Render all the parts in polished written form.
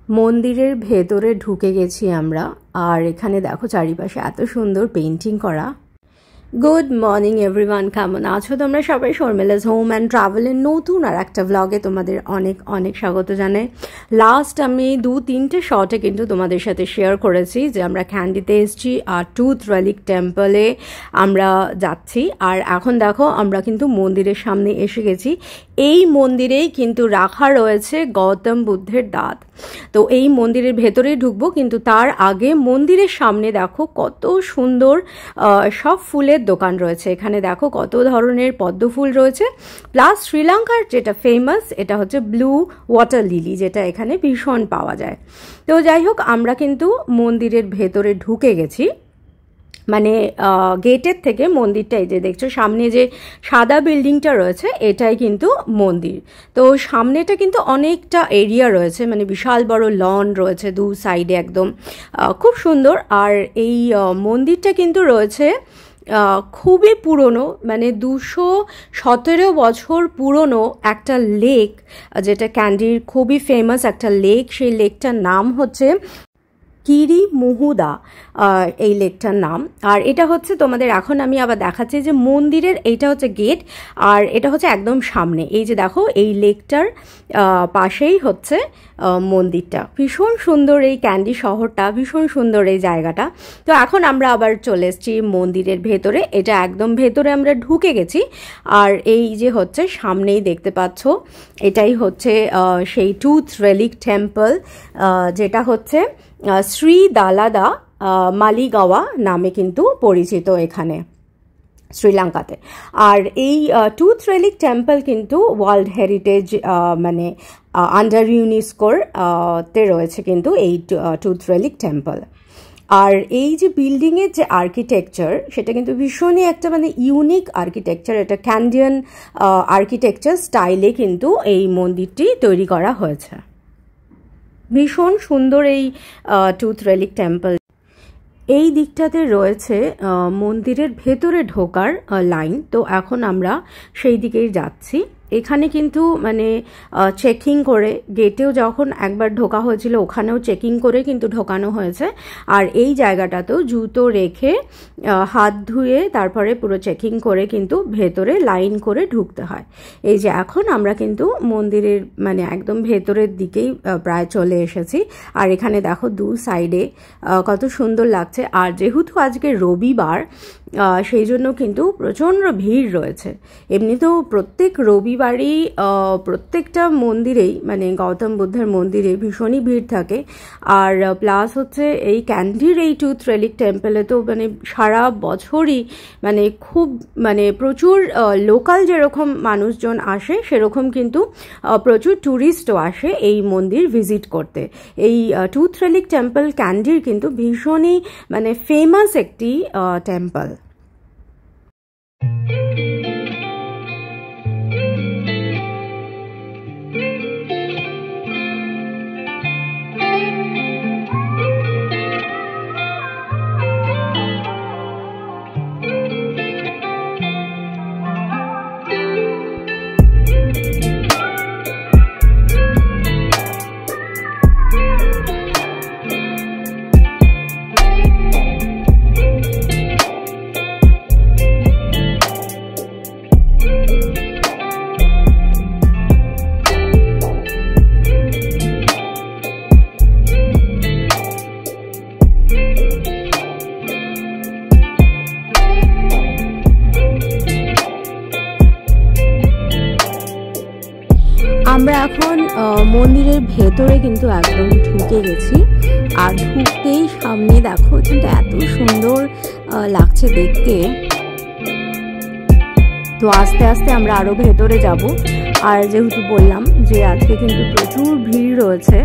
মন্দিরের ভেতরে ঢুকে গেছি আমরা। আর এখানে দেখো চারিপাশে এত সুন্দর পেইন্টিং করা। গুড মর্নিং এভরিওয়ান, কেমন আছো তোমরা সবাই? শর্মিলাস হোম অ্যান্ড ট্রাভেলের নতুন আর একটা ব্লগে তোমাদের অনেক অনেক স্বাগত জানাই। লাস্ট আমি 2-3টে শর্টে কিন্তু তোমাদের সাথে শেয়ার করেছি যে আমরা ক্যান্ডিতে এসেছি আর টুথ রিলিক টেম্পলে আমরা যাচ্ছি। আর এখন দেখো আমরা কিন্তু মন্দিরের সামনে এসে গেছি। এই মন্দিরেই কিন্তু রাখা রয়েছে গৌতম বুদ্ধের দাঁত। তো এই মন্দিরের ভেতরেই ঢুকবো, কিন্তু তার আগে মন্দিরের সামনে দেখো কত সুন্দর সব ফুলের দোকান রয়েছে। এখানে দেখো কত ধরনের পদ্ম ফুল রয়েছে, প্লাস শ্রীলঙ্কার যেটা ফেমাস এটা হচ্ছে ব্লু ওয়াটার লিলি, যেটা এখানে ভীষণ পাওয়া যায়। তো যাই হোক, আমরা কিন্তু মন্দিরের ভেতরে ঢুকে গেছি, মানে গেটের থেকে মন্দিরটা এই যে দেখছো সামনে যে সাদা বিল্ডিংটা রয়েছে এটাই কিন্তু মন্দির। তো সামনেটা কিন্তু অনেকটা এরিয়া রয়েছে, মানে বিশাল বড় লন রয়েছে দু সাইডে, একদম খুব সুন্দর। আর এই মন্দিরটা কিন্তু রয়েছে খুবই পুরনো, মানে 217 বছর পুরনো একটা লেক, যেটা ক্যান্ডির খুবই ফেমাস একটা লেক। সেই লেকটার নাম হচ্ছে কিরি মুহুদা, এই লেকটার নাম। আর এটা হচ্ছে তোমাদের এখন আমি আবার দেখাচ্ছি যে মন্দিরের এইটা হচ্ছে গেট, আর এটা হচ্ছে একদম সামনে। এই যে দেখো এই লেকটার পাশেই হচ্ছে মন্দিরটা। ভীষণ সুন্দর এই ক্যান্ডি শহরটা, ভীষণ সুন্দর এই জায়গাটা। তো এখন আমরা আবার চলে এসেছি মন্দিরের ভেতরে, এটা একদম ভেতরে আমরা ঢুকে গেছি। আর এই যে হচ্ছে সামনেই দেখতে পাচ্ছ এটাই হচ্ছে সেই টুথ রিলিক টেম্পল, যেটা হচ্ছে শ্রী দালাদা মালিগাওয়া নামে কিন্তু পরিচিত এখানে শ্রীলঙ্কাতে। আর এই টুথ রিলিক টেম্পল কিন্তু ওয়ার্ল্ড হেরিটেজ মানে আন্ডার ইউনেস্কোর তে রয়েছে কিন্তু এই টুথ রিলিক টেম্পল। আর এই যে বিল্ডিংয়ের যে আর্কিটেকচার সেটা কিন্তু ভীষণই একটা মানে ইউনিক আর্কিটেকচার। এটা ক্যান্ডিয়ান আর্কিটেকচার স্টাইলে কিন্তু এই মন্দিরটি তৈরি করা হয়েছে। ভীষণ সুন্দর এই টুথ রিলিক টেম্পল। এই দিকটাতে রয়েছে মন্দিরের ভেতরে ঢোকার লাইন। তো এখন আমরা সেই দিকেই যাচ্ছি। এখানে কিন্তু মানে চেকিং করে, গেটেও যখন একবার ঢোকা হয়েছিল ওখানেও চেকিং করে কিন্তু ঢোকানো হয়েছে। আর এই জায়গাটাতেও জুতো রেখে হাত ধুয়ে তারপরে পুরো চেকিং করে কিন্তু ভেতরে লাইন করে ঢুকতে হয়। এই যে এখন আমরা কিন্তু মন্দিরের মানে একদম ভেতরের দিকেই প্রায় চলে এসেছি। আর এখানে দেখো দু সাইডে কত সুন্দর লাগছে। আর যেহেতু আজকে রবিবার সেই জন্য কিন্তু প্রচণ্ড ভিড় রয়েছে। এমনিতেও প্রত্যেক রবিবারই প্রত্যেকটা মন্দিরেই মানে গৌতম বুদ্ধের মন্দিরে ভীষণই ভিড় থাকে। আর প্লাস হচ্ছে এই ক্যান্ডির এই টুথ রিলিক টেম্পলে তো মানে সারা বছরই মানে খুব মানে প্রচুর লোকাল যেরকম মানুষজন আসে সেরকম কিন্তু প্রচুর ট্যুরিস্টও আসে এই মন্দির ভিজিট করতে। এই টুথ রিলিক টেম্পল ক্যান্ডির কিন্তু ভীষণই মানে ফেমাস একটি টেম্পল। আমরা এখন মন্দিরের ভেতরে কিন্তু একদম ঢুকে গেছি। আর ঢুকতেই সামনে দেখো কিন্তু এত সুন্দর লাগছে দেখতে। তো আস্তে আস্তে আমরা আরো ভেতরে যাব। আর যেহেতু বললাম যে আজকে কিন্তু প্রচুর ভিড় রয়েছে।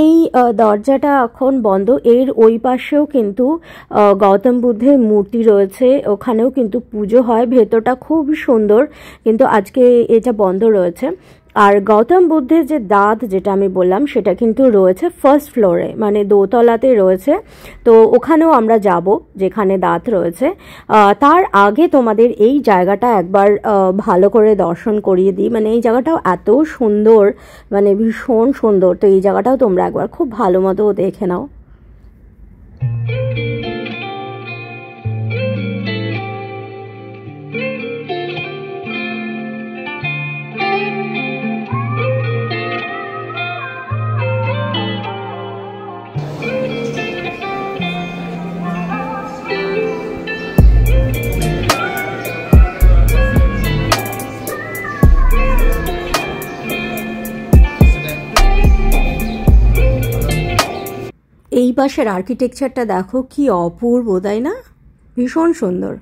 এই দরজাটা এখন বন্ধ। এর ওই পাশেও কিন্তু গৌতম বুদ্ধের মূর্তি রয়েছে, ওখানেও কিন্তু পুজো হয়। ভেতরটা খুব সুন্দর, কিন্তু আজকে এটা বন্ধ রয়েছে। আর গৌতম বুদ্ধের যে দাঁত যেটা আমি বললাম সেটা কিন্তু রয়েছে ফার্স্ট ফ্লোরে, মানে দোতলাতে রয়েছে। তো ওখানেও আমরা যাব যেখানে দাঁত রয়েছে। তার আগে তোমাদের এই জায়গাটা একবার ভালো করে দর্শন করিয়ে দিই। মানে এই জায়গাটাও এত সুন্দর, মানে ভীষণ সুন্দর। তো এই জায়গাটাও তোমরা একবার খুব ভালো মতো দেখে নাও। এই পাশের আর্কিটেকচারটা দেখো কি অপূর্ব, তাই না? ভীষণ সুন্দর।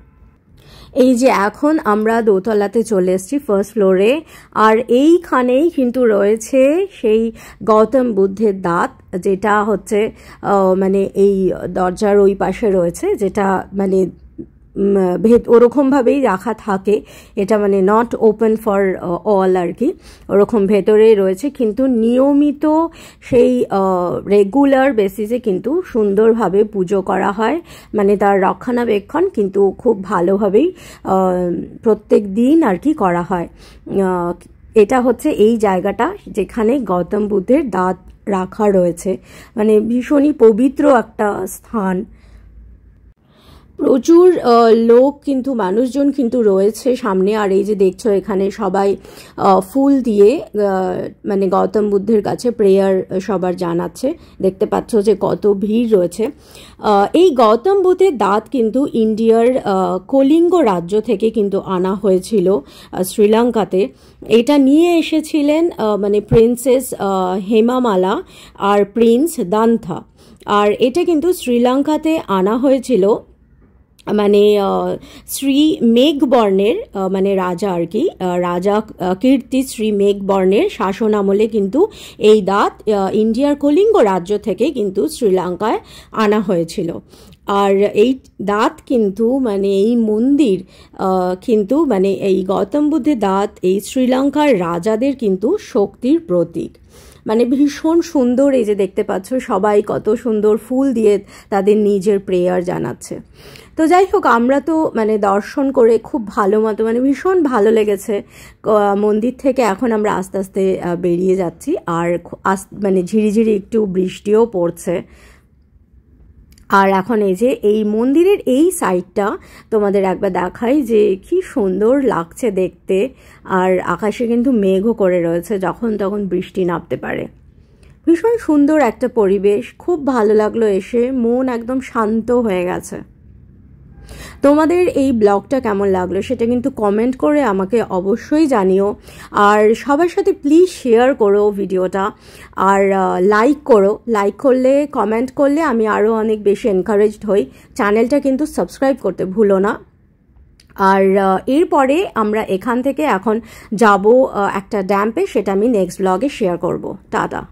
এই যে এখন আমরা দোতলাতে চলে এসেছি ফার্স্ট ফ্লোরে, আর এইখানেই কিন্তু রয়েছে সেই গৌতম বুদ্ধের দাঁত, যেটা হচ্ছে মানে এই দরজার ওই পাশে রয়েছে, যেটা মানে ওরকমভাবেই রাখা থাকে। এটা মানে নট ওপেন ফর অল আর কি, ওরকম ভেতরেই রয়েছে। কিন্তু নিয়মিত সেই রেগুলার বেসিসে কিন্তু সুন্দরভাবে পুজো করা হয়, মানে তার রক্ষণাবেক্ষণ কিন্তু খুব ভালোভাবেই প্রত্যেক দিন আর কি করা হয়। এটা হচ্ছে এই জায়গাটা যেখানে গৌতম বুদ্ধের দাঁত রাখা রয়েছে, মানে ভীষণই পবিত্র একটা স্থান। প্রচুর লোক কিন্তু মানুষজন কিন্তু রয়েছে সামনে। আর এই যে দেখছো এখানে সবাই ফুল দিয়ে মানে গৌতম বুদ্ধের কাছে প্রেয়ার সবার জানাচ্ছে। দেখতে পাচ্ছ যে কত ভিড় রয়েছে। এই গৌতম বুদ্ধের দাঁত কিন্তু ইন্ডিয়ার কলিঙ্গ রাজ্য থেকে কিন্তু আনা হয়েছিল শ্রীলঙ্কাতে। এটা নিয়ে এসেছিলেন মানে প্রিন্সেস হেমামালা আর প্রিন্স দান্থা। আর এটা কিন্তু শ্রীলঙ্কাতে আনা হয়েছিল মানে শ্রী মেঘবর্ণের মানে রাজা আর কি, রাজা কীর্তি শ্রী মেঘবর্ণের শাসন আমলে কিন্তু এই দাঁত ইন্ডিয়ার কলিঙ্গ রাজ্য থেকে কিন্তু শ্রীলঙ্কায় আনা হয়েছিল। আর এই দাঁত কিন্তু মানে এই মন্দির কিন্তু মানে এই গৌতম বুদ্ধের দাঁত এই শ্রীলঙ্কার রাজাদের কিন্তু শক্তির প্রতীক। মানে ভীষণ সুন্দর। এই যে দেখতে পাচ্ছ সবাই কত সুন্দর ফুল দিয়ে তাদের নিজের প্রেয়ার জানাচ্ছে। তো যাই হোক, আমরা তো মানে দর্শন করে খুব ভালো মতো মানে ভীষণ ভালো লেগেছে মন্দির থেকে। এখন আমরা আস্তে আস্তে বেরিয়ে যাচ্ছি, আর মানে ঝিরিঝিরি একটু বৃষ্টিও পড়ছে। আর এখন এই যে এই মন্দিরের এই সাইডটা তোমাদের একবার দেখাই যে কি সুন্দর লাগছে দেখতে। আর আকাশে কিন্তু মেঘও করে রয়েছে, যখন তখন বৃষ্টি নামতে পারে। ভীষণ সুন্দর একটা পরিবেশ, খুব ভালো লাগলো এসে, মন একদম শান্ত হয়ে গেছে। তোমাদের এই ব্লগটা কেমন লাগলো সেটা কিন্তু কমেন্ট করে আমাকে অবশ্যই জানিও। আর সবার সাথে প্লিজ শেয়ার করো ভিডিওটা, আর লাইক করো। লাইক করলে, কমেন্ট করলে আমি আরও অনেক বেশি এনকারেজড হই। চ্যানেলটা কিন্তু সাবস্ক্রাইব করতে ভুলো না। আর এরপরে আমরা এখান থেকে এখন যাব একটা ড্যাম্পে, সেটা আমি নেক্সট ব্লগে শেয়ার করব। টাটা।